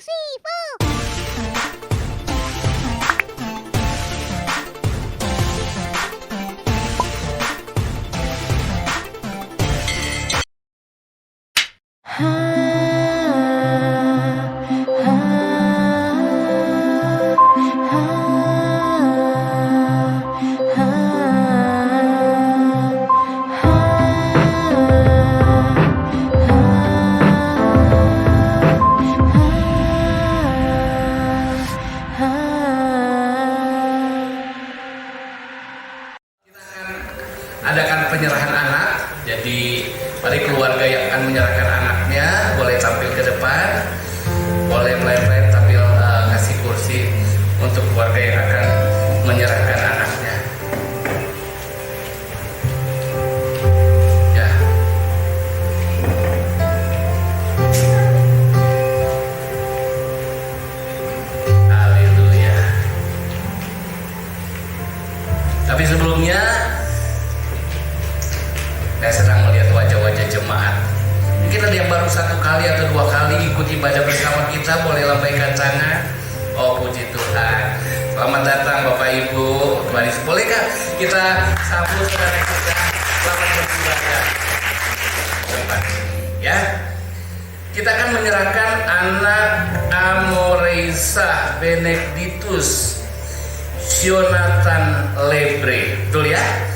three, four. Adakan penyerahan anak. Jadi mari keluarga yang akan menyerahkan anaknya boleh tampil ke depan, boleh pelan-pelan tampil kasih kursi untuk keluarga yang akan menyerahkan anaknya. Ya. Haleluya. Tapi sebelumnya saya senang melihat wajah-wajah jemaat. Mungkin ada yang baru 1 kali atau 2 kali ikut ibadah bersama kita, boleh lambaikan tangan. Oh puji Tuhan. Selamat datang Bapak Ibu. Bolehkah kita sambut saudara kita? Selamat beribadah. Cepat. Ya. Kita akan menyerahkan anak Amoreisa Benedictus Jonathan Lebre. Betul ya?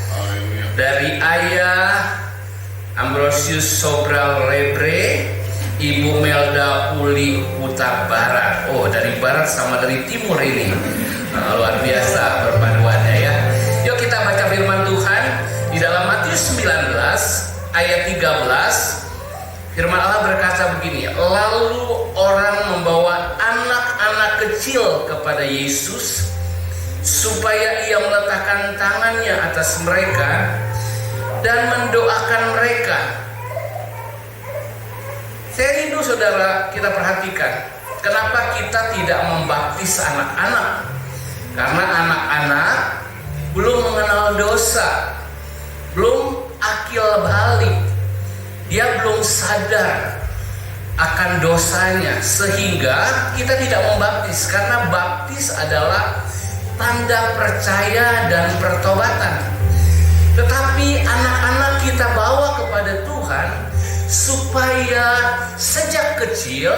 Dari ayah Ambrosius Sobral Lebre, ibu Melda Uli Huta Barat. Oh, dari barat sama dari timur ini. Luar biasa perpaduannya ya. Yuk kita baca firman Tuhan di dalam Matius 19 ayat 13. Firman Allah berkata begini, lalu orang membawa anak-anak kecil kepada Yesus supaya ia meletakkan tangannya atas mereka dan mendoakan mereka. Saya rindu saudara kita perhatikan, kenapa kita tidak membaptis anak-anak? Karena anak-anak belum mengenal dosa, belum akil balik, dia belum sadar akan dosanya, sehingga kita tidak membaptis. Karena baptis adalah tanda percaya dan pertobatan. Tetapi anak-anak kita bawa kepada Tuhan supaya sejak kecil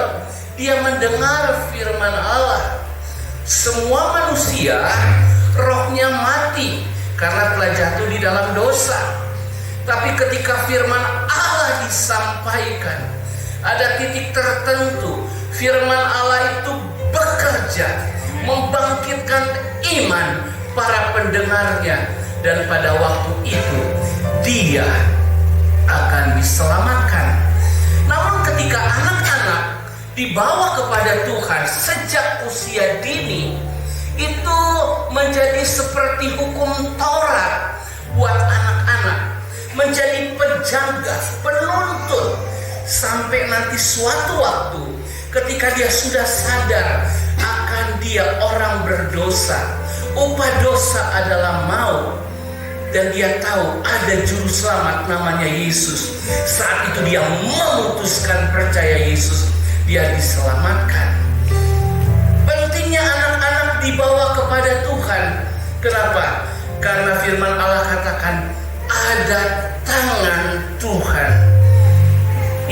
dia mendengar firman Allah. Semua manusia rohnya mati karena telah jatuh di dalam dosa. Tapi ketika firman Allah disampaikan, ada titik tertentu firman Allah itu bekerja membangkitkan iman para pendengarnya, dan pada waktu itu dia akan diselamatkan. Namun ketika anak-anak dibawa kepada Tuhan sejak usia dini, itu menjadi seperti hukum Taurat buat anak-anak, menjadi penjaga, penuntun, sampai nanti suatu waktu ketika dia sudah sadar akan dia orang berdosa, upah dosa adalah maut, dan dia tahu ada juru selamat namanya Yesus. Saat itu dia memutuskan percaya Yesus, dia diselamatkan. Pentingnya anak-anak dibawa kepada Tuhan. Kenapa? Karena firman Allah katakan ada tangan Tuhan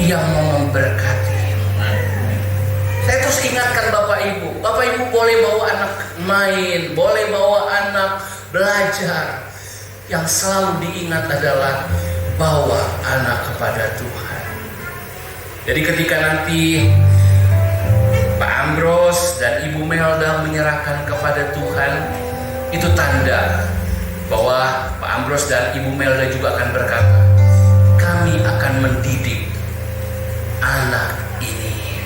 yang mau memberkati. Saya terus ingatkan Bapak Ibu boleh bawa anak main, boleh bawa anak belajar. Yang selalu diingat adalah bawa anak kepada Tuhan. Jadi ketika nanti Pak Ambros dan Ibu Melda menyerahkan kepada Tuhan, itu tanda bahwa Pak Ambros dan Ibu Melda juga akan berkata, kami akan mendidik anak ini.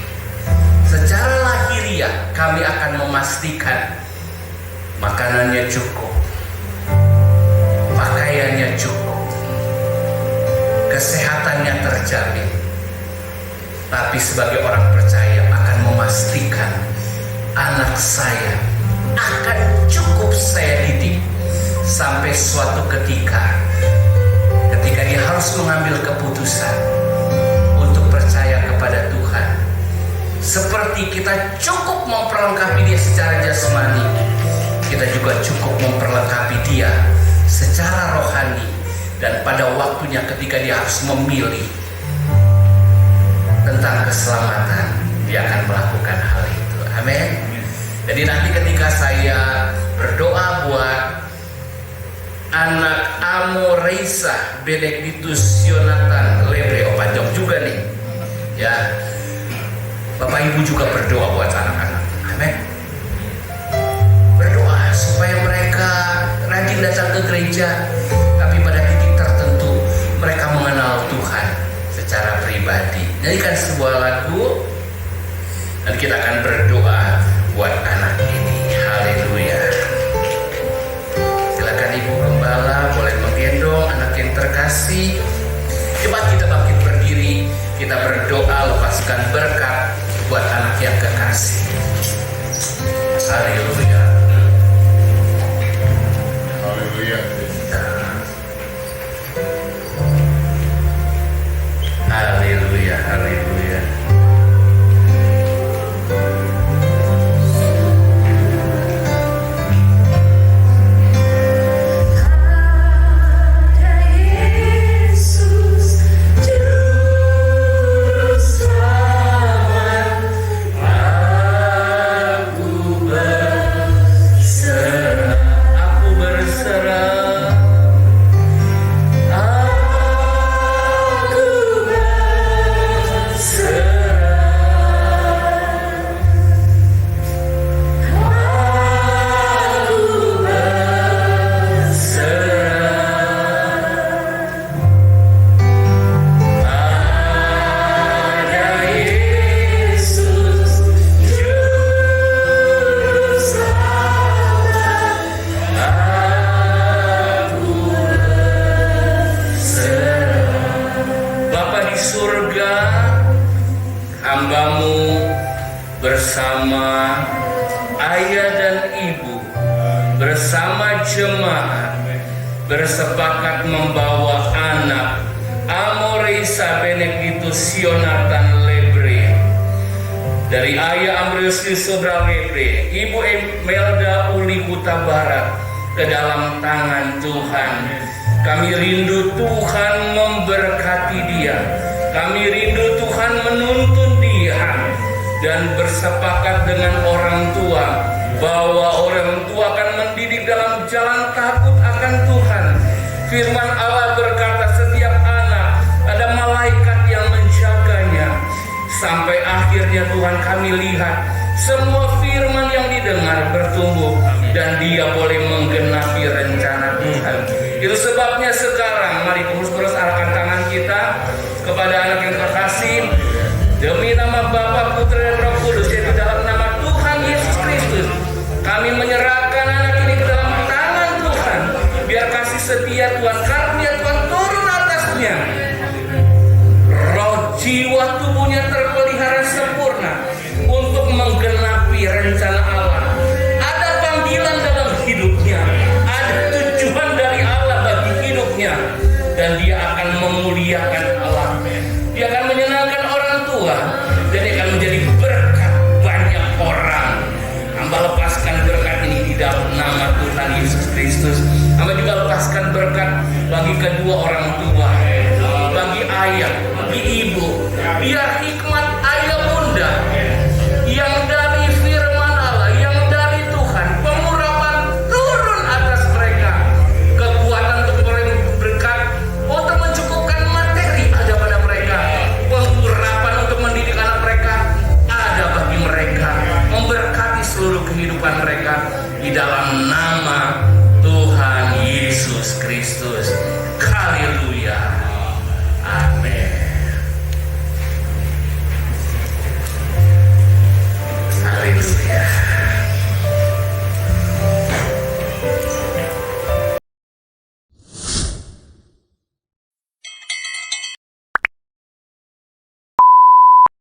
Secara lahiriah kami akan memastikan makanannya cukup, pakaiannya cukup, kesehatannya terjamin. Tapi sebagai orang percaya akan memastikan anak saya akan cukup saya didik sampai suatu ketika dia harus mengambil keputusan untuk percaya kepada Tuhan. seperti kita cukup memperlengkapi dia secara jasmani, kita juga cukup memperlengkapi dia secara rohani. Dan pada waktunya ketika dia harus memilih tentang keselamatan, dia akan melakukan hal itu. Amin. Jadi nanti ketika saya berdoa buat anak Amoreisa Benedictus Yonatan Lebre, Opa Jok juga nih ya, Bapak Ibu juga berdoa buat anak-anak. Amin. Berdoa supaya mereka rajin datang ke gereja, tapi pada titik tertentu mereka mengenal Tuhan secara pribadi. Nyanyikan sebuah lagu dan kita akan berdoa buat anak ini. Haleluya. Silakan Ibu Gembala boleh menggendong anak yang terkasih. Cepat kita bangkit berdiri, kita berdoa lepaskan berkat buat anak yang kekasih. Haleluya. Haleluya. Haleluya, haleluya. Hambamu bersama ayah dan ibu bersama jemaat bersepakat membawa anak Amoreisa Benedictus Yonatan Lebre dari ayah Ambrosius Sobral Lebre, ibu Melda Uli Huta Barat ke dalam tangan Tuhan. Kami rindu Tuhan memberkati dia. Kami rindu Tuhan menuntun dia dan bersepakat dengan orang tua bahwa orang tua akan mendidik dalam jalan takut akan Tuhan. Firman Allah berkata setiap anak ada malaikat yang menjaganya. Sampai akhirnya Tuhan kami lihat semua firman yang didengar bertumbuh dan dia boleh menggenapi rencana Tuhan. Itu sebabnya sekarang mari terus arahkan tangan kita kepada anak yang terkasih demi nama Bapa, Putra dan Roh Kudus, yaitu dalam nama Tuhan Yesus Kristus. Kami menyerahkan anak ini ke dalam tangan Tuhan. Biar kasih setia Tuhan, karunia Tuhan turun atasnya. Roh, jiwa, tubuhnya terpelihara sempurna untuk menggenapi rencana Allah. Ada panggilan dalam hidupnya, ada tujuan dari Allah bagi hidupnya, dan dia akan memuliakan Allah. Dia akan menyenangkan orang tua, dan dia akan menjadi berkat banyak orang. Hamba lepaskan berkat ini di dalam nama Tuhan Yesus Kristus. Hamba juga lepaskan berkat bagi kedua orang tua, bagi ayah, bagi ibu. Biar